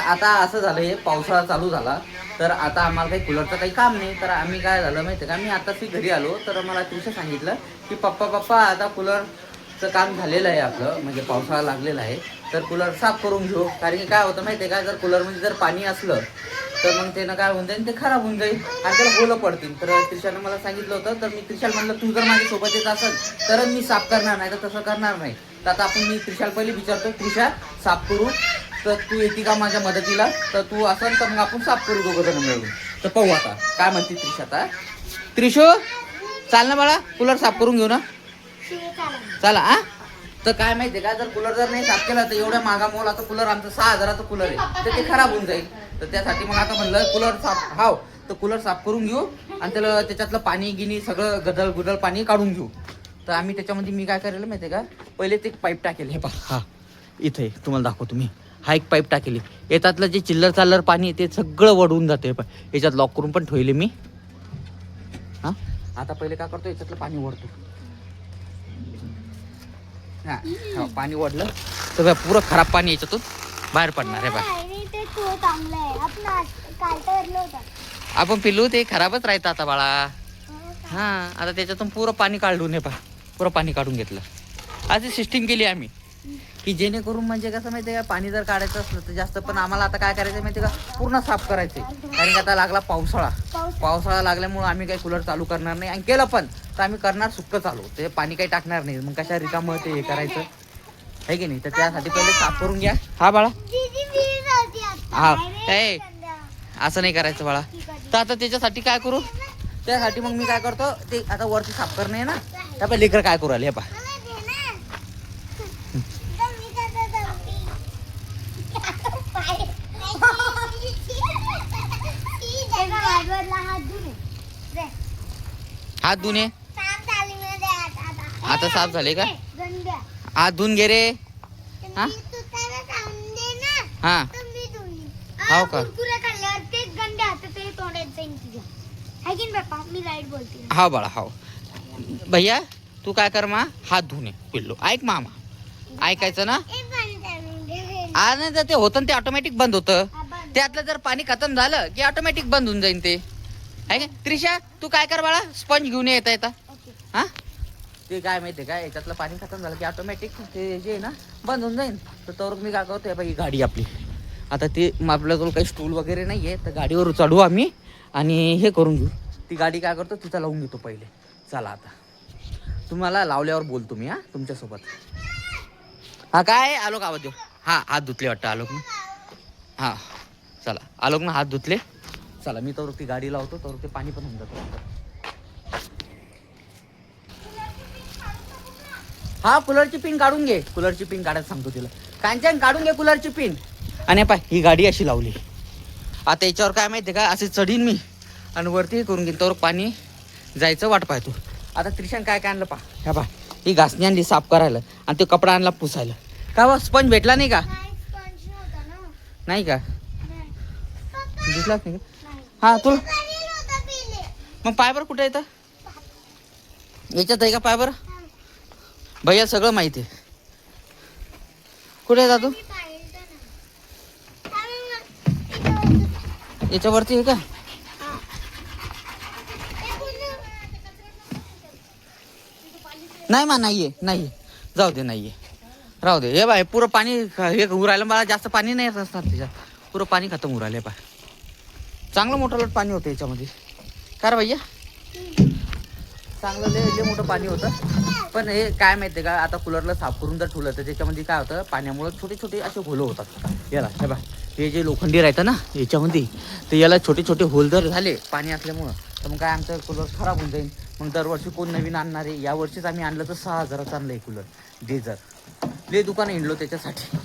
आता असं झालंय, पावसाळा चालू झाला तर आता आम्हाला काही कूलरचं काही काम नाही. तर आम्ही काय झालं माहिती आहे का, मी आताच घरी आलो तर मला त्रिशा सांगितलं की पप्पा आता कूलरचं काम झालेलं आहे आपलं, म्हणजे पावसाळा लागलेला आहे तर कूलर साफ करून घेऊ. कारण की काय होतं माहिती आहे का, जर कूलरमध्ये जर पाणी असलं तर मग त्यानं काय होऊन जाईल, ते खराब होऊन जाईल आणि त्याला बोलं पडतील. तर त्रिशानं मला सांगितलं होतं, तर मी त्रिशाला म्हणलं तू जर माझ्यासोबत येत असेल तर मी साफ करणार, नाही तर तसं करणार नाही. तर आता आपण मी त्रिशाला पहिले विचारतो, त्रिशा साफ करू तर तू येते का माझ्या मदतीला, तर तू असेल तर मग आपण साफ करू दोघं जण मिळून. तर पाहू आता काय म्हणते त्रिशा. आता त्रिशो चाल ना बाळा, कूलर साफ करून घेऊ ना, चला. हा तर काय माहितीये का, जर कूलर जर नाही साफ केला तर एवढ्या महागा मोलाचा कूलर, आमचा 6,000चा कूलर आहे, तर ते खराब होऊन जाईल. तर त्यासाठी मग आता म्हणलं कूलर साफ, हाव तर कूलर साफ करून घेऊ आणि त्याला त्याच्यातलं पाणी गिनी सगळं गदल गुदल पाणी काढून घेऊ. तर आम्ही त्याच्यामध्ये मी काय करेल माहिती आहे का, पहिले ते पाईप टाकेल. हे पहा, हा इथे तुम्हाला दाखवतो मी, हा एक पाईप टाकेली. याच्यातलं जे चिल्लर चाललर पाणी ते सगळं वडून जाते. याच्यात लॉक करून पण ठेवले मी. हा आता पहिले काय करतो, याच्यातलं पाणी ओढतो. हा पाणी ओढलं तर पुरं खराब पाणी याच्यातून बाहेर पडणार आहे. आपण पिल्लू ते खराबच राहतं आता बाळा. हा आता त्याच्यातून पुरं पाणी काढून हे पहा, पुरं पाणी काढून घेतलं. अशी सिस्टीम केली आम्ही की जेणेकरून म्हणजे कसं माहिती आहे का, पाणी जर काढायचं असलं तर जास्त, पण आम्हाला आता काय करायचं माहिती आहे का, पूर्ण साफ करायचे. कारण की आता लागला पावसाळा लागल्यामुळं आम्ही काही कूलर चालू करणार नाही, आणि केलं पण तर आम्ही करणार सुक्क चालू, ते पाणी काही टाकणार नाही. मग कशा रिकामं ते हे करायचं आहे की नाही. तर त्यासाठी पहिले साफ करून घ्या. हा बाळा, हा ए असं नाही करायचं बाळा. तर आता त्याच्यासाठी काय करू, त्यासाठी मग मी काय करतो, ते आता वरती साफ करणे आहे ना, त्या लेकर काय करू आले हे पहा. हात धुणे आता साफ झाले का, हात धुवून घे रे. हा हा हो का, हा बाळा हो. भैया तू काय कर, मा हात धुणे पिल्लू, ऐक मामा ऐकायचं ना. आज नाही तर ते होतं ते ऑटोमॅटिक बंद होतं, त्यातलं जर पाणी खतम झालं की ऑटोमॅटिक बंद होऊन जाईन ते, आहे का. त्रिशा तू काय कर बाळा, स्पंज घेऊन येता. हा ते काय माहितीये का, याच्यातलं पाणी खतम झालं की ऑटोमॅटिक ते जे आहे ना बंद होऊन जाईल. तर तर मी काय करतो, ही गाडी आपली आता ती, आपल्याजवळ काही स्टूल वगैरे नाही आहे, तर गाडीवर चढू आम्ही आणि हे करून घेऊ. ती गाडी काय करतो, तिथं लावून घेतो पहिले. चला आता तुम्हाला लावल्यावर बोलतो मी, हा तुमच्यासोबत. हा काय आलोक आवाज देऊ. हा हात धुतले वाटतं आलोक ना. हा चला आलोक ना, हात धुतले. चला मी तर ती गाडी लावतो, तर ते पाणी पण होऊन जातं. हा कूलरची पिन काढून घे, कूलरची पिन काढायला सांगतो तिला. कांचन काढून घे कूलरची पिन. आणि पाय ही गाडी अशी लावली. आता याच्यावर काय माहिती आहे का, असे चढीन मी आणि वरती करून घेईन, तर पाणी जायचं वाट पाहतो. आता त्रिशान काय काय आणलं पा, ह्या पा ही घासणी आणली साफ करायला, आणि तो कपडा आणला पुसायला. का बा स्पंज भेटला नाही का, नाही का दिसलाच नाही का. हा तुला मग पाय बरं कुठे येतं, याच्यात आहे का पाय बरं. भैया सगळं माहिती आहे. कुठे जातो, याच्यावरती आहे का. नाही मा नाहीये, नाही जाऊ दे, नाहीये राहू दे. हे बाय पुरं पाणी हे उरायला, मला जास्त पाणी नाही असणार त्याच्यात, पुरं पाणी खतम उरायला पाय. चांगलं मोठं लोट पाणी होतं याच्यामध्ये. का रे भैया, चांगलं लय मोठं पाणी होतं. पण हे काय माहिती का, आता कूलरला साफ करून जर ठेवलं तर त्याच्यामध्ये काय होतं, पाण्यामुळे छोटे छोटे असे होलं होतात याला. हे बा हे जे लोखंडी राहतं ना याच्यामध्ये, तर याला छोटे छोटे होल जर झाले पाणी असल्यामुळं, तर मग काय आमचं कूलर खराब होऊन जाईल. मग दरवर्षी कोण नवीन आणणार आहे. यावर्षीच आम्ही आणलं तर 6,000चं आणलं आहे कूलर. डेझर ले दुकान हिंडलो त्याच्यासाठी,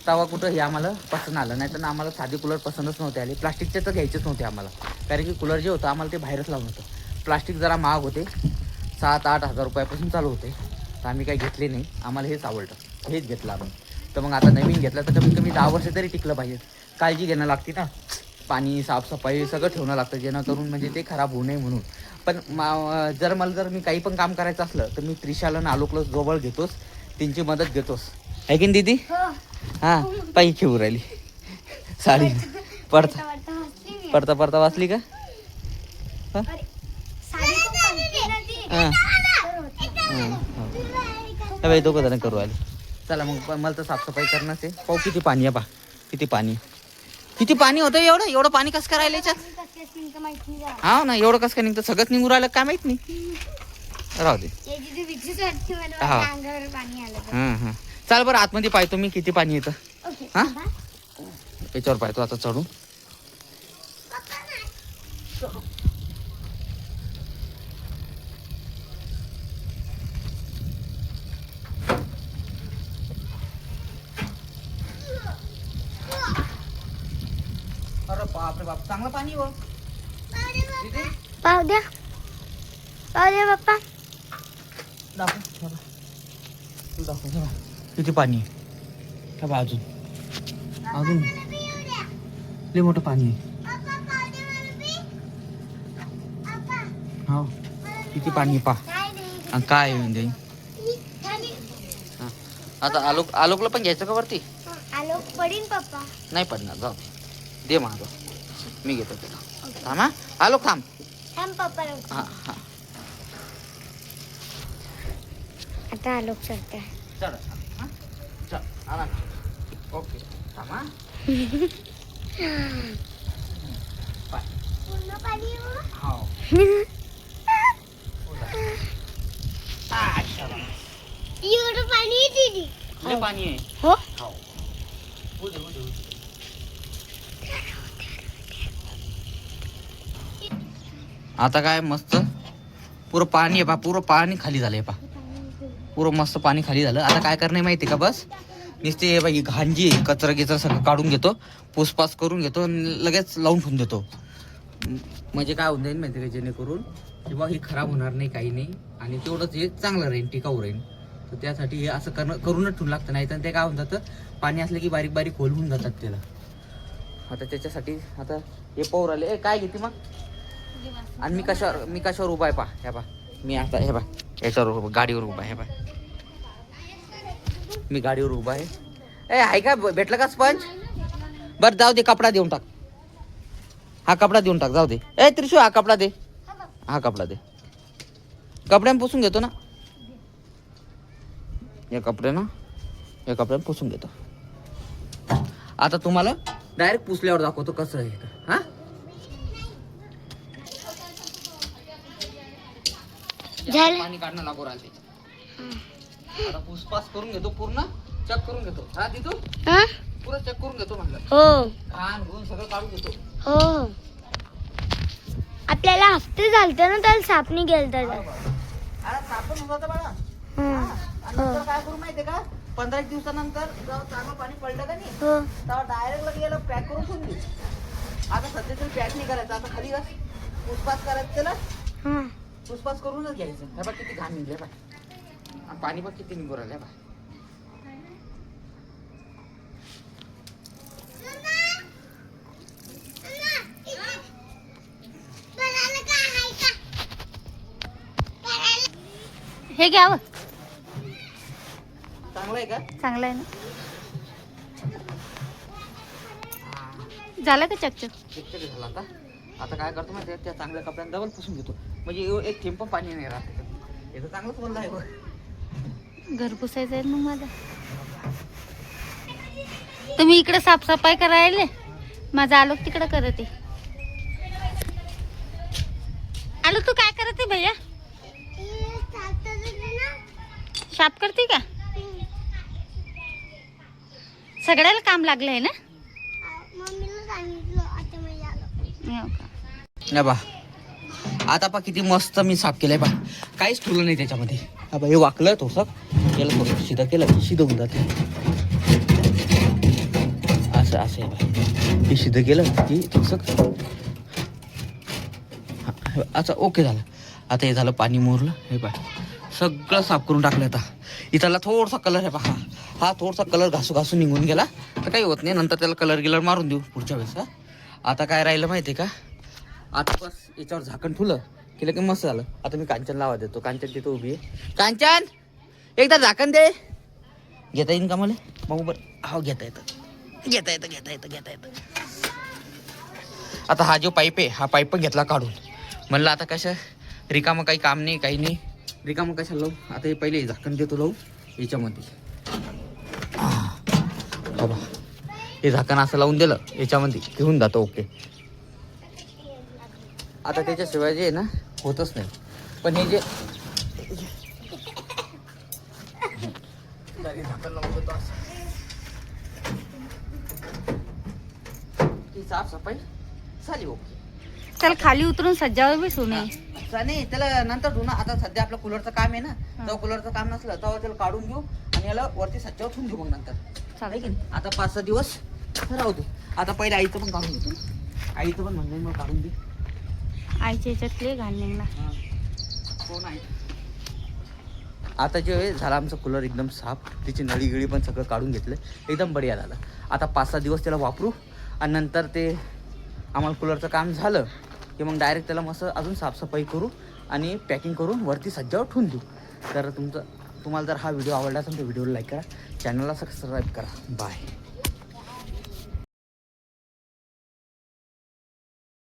तवा कुठं हे आम्हाला पसंत आलं नाही. तर आम्हाला साधे कूलर पसंतच नव्हते आले, प्लास्टिकचे तर घ्यायचेच नव्हते आम्हाला. कारण की कूलर जे होतं आम्हाला ते बाहेरच लावून होतं. प्लास्टिक जरा महाग होते, 7-8 हजार रुपयापासून चालू होते. तर आम्ही काही घेतले नाही, आम्हाला हेच आवडतं, हेच घेतलं आम्ही. तर मग आता नवीन घेतलं तर कमीत कमी 10 वर्ष तरी टिकलं पाहिजे. काळजी घेणं लागते ना, पाणी साफसफाई सगळं ठेवणं लागतं, जेणेकरून म्हणजे ते खराब होऊ नये म्हणून. पण जर मी काही पण काम करायचं असलं तर मी त्रिशाला ना आलोकला जवळ घेतोस, त्यांची मदत घेतोस, आहे की नाही दीदी. हां पायी खेळू राहिली. साडी पडता पडता पडता वाचली का? हा? बाई दोघं जण करू आले. चला मग मला तर साफसफाई करणंच आहे. पाहू किती पाणी आहे. पा किती पाणी किती पाणी होतं. एवढं पाणी कसं करायला याच्यात? हा ना एवढं कसं काय निघतं. सगळंच निघून राहिलं काय माहित नाही. राहू दे. हा हा चाल बरं आतमध्ये पाहतो मी किती पाणी येतं. हा याच्यावर पाहतो आता चढून. अरे बापरे बाप चांगलं पाणी हो. पाव द्या बाप्पा. दाखव तू दाखव किती पाणी आहे. अजून अजून लय मोठं पाणी आहे. हो किती पाणी पा आणि काय म्हणजे आता आलोकला पण घ्यायचं का वरती. आलोक पडीन पप्पा. नाही पडणार जाऊ दे माझं मी घेतो तुला. थांब हा आलोक थांब. पप्पा हा हा आता आलोक चढते. चल चल आला ओके थांब हा. पूर्ण पाणी हो एवढं पाणी दीदी. लय पाणी आहे. हो हो उदे उदे उदे. आता काय मस्त पुरं पाणी आहे पा. पुरं पाणी खाली झालंय पा. पुरं मस्त पाणी खाली झालं. आता काय करणे माहिती का बस नुसते बाई घांजी कचरा गिचरा सगळं काढून घेतो. पुसपास करून घेतो लगेच लावून ठेवून देतो. म्हणजे काय होऊन जाईल माहिती का जेणेकरून किंवा ही खराब होणार नाही काही नाही आणि तेवढंच हे चांगलं राहील टिकाऊ राहील. तर त्यासाठी हे असं करूनच ठेवून लागतं. नाही तर ते काय होऊन जातं पाणी असलं की बारीक बारीक खोल होऊन जातात त्याला. आता त्याच्यासाठी आता हे पौर आले काय घेते मग. आणि मी कशावर उभा आहे पा. हे पा मी आता हे पा याच्यावर गाडीवर उभा आहे. हे पा मी गाडीवर उभा आहे. आहे का भेटलं का स्पंज. बरं जाऊ दे कपडा देऊन टाक. हा कपडा देऊन टाक जाऊ दे. त्रिशू हा कपडा दे. हा कपडा दे. कपड्याने पुसून घेतो ना. या कपड्याने पुसून घेतो. आता तुम्हाला डायरेक्ट पुसल्यावर दाखवतो कसं आहे. हा पाणी काढणं लागू राहते. आता पुसपास करून घेतो पूर्ण चेक करून घेतो. हा तिथून पुरं चेक करून घेतो म्हणलं. हो घाण घेऊन सगळं काढून घेतो. हो आपल्याला हफ्ते झालते ना त्याला साप नाही गेलं त्याला. अरे सापण होत बाळा. आणि नंतर काय करू माहितीये का 15 दिवसानंतर जेव्हा चांगलं पाणी पडलं का नाही तेव्हा डायरेक्ट लगे याला पॅक करून ठेवून दे. आता सध्या तरी पॅक नाही करायचं. आता खाली पुसपास करायचं त्याला. पुसपास करूनच घ्यायचं. हे बघ किती घाण निघले बाय. आणि पाणी पण किती निघू राहिलं बाय. हे घ्यावं चांगलं आहे का. चांगलं आहे ना. झालं का चकचक. चकचक झाला आता. आता काय करतो माहिती त्या चांगल्या कपड्याने डबल पुसून घेतो. म्हणजे एक थेंब पण पाणी नाही राहत. हे तर चांगलंच बोललं आहे. घर पुसायचं आहे मग माझा. तुम्ही इकडे साफसफाई करायला माझा आलोक तिकडे करते. आलोक तू काय करते भैया. साफ करते का. सगळ्याला काम लागलं आहे ना. बा आता पा किती मस्त मी साफ केलंय बा. काहीच ठुलं नाही त्याच्यामध्ये. हा बा हे वाकलं थोडंसं याला थोडं सिधा केलं की सिधं होऊन जाते. असं आहे बा. हे सिधं केलं की थोडंसं अच्छा ओके झालं. आता हे झालं पाणी मोरलं. हे बा सगळं साफ करून टाकलं. आता इथला थोडासा कलर आहे पहा. हा थोडासा कलर घासून निघून गेला तर काही होत नाही. नंतर त्याला कलर मारून देऊ पुढच्या वेळेस. आता काय राहिलं माहिती आहे का. आता बस याच्यावर झाकण ठुलं केलं की मस्त झालं. आता मी कांचन लावा देतो. कांचन तिथं उभी आहे. कांचन एकदा झाकण दे. घेता येईन का मला मग बरं. हो घेता येतं. घेता येतं. आता हा जो पाईप आहे हा पाईप पण घेतला काढून. म्हणलं आता कसं रिकामं काही काम नाही काही नाही, रिकामं कशाला लावू. आता हे पहिले झाकण देतो लावू याच्यामध्ये. बाबा हे झाकण असं लावून दिलं याच्यामध्ये घेऊन जातो. ओके आता त्याच्याशिवाय जे आहे ना होतच नाही. पण हे जे झाकण लावून देतो असं की साफसफाई झाली. ओके चल खाली उतरून सज्जावर बी सोने. नाही त्याला नंतर धुणं. आता सध्या आपलं कूलरचं काम आहे ना, तेव्हा कूलरचं काम नसलं तेव्हा त्याला काढून घेऊ आणि याला वरती सज्जावर ठेवून घेऊ. मग नंतर चालेल की नाही. आता 5-6 दिवस राहू दे. आता पहिले आईचं पण काढून घेतो. आईचं पण म्हणणं मग काढून दे. आईच्या याच्यातले घालणे ना. कोण आहे आता जे झालं आमचं कूलर एकदम साफ. तिची नळी गिळी पण सगळं काढून घेतलं, एकदम बढिया झालं. आता 5-6 दिवस त्याला वापरू आणि नंतर ते आम्हाला कूलरचं काम झालं की मग डायरेक्ट त्याला मस्त अजून साफसफाई करू आणि पॅकिंग करून वरती सज्जावर ठेवून देऊ. तर तुम्हाला जर हा व्हिडिओ आवडला असेल तर व्हिडिओला लाईक करा, चॅनलला सबस्क्राईब करा. बाय.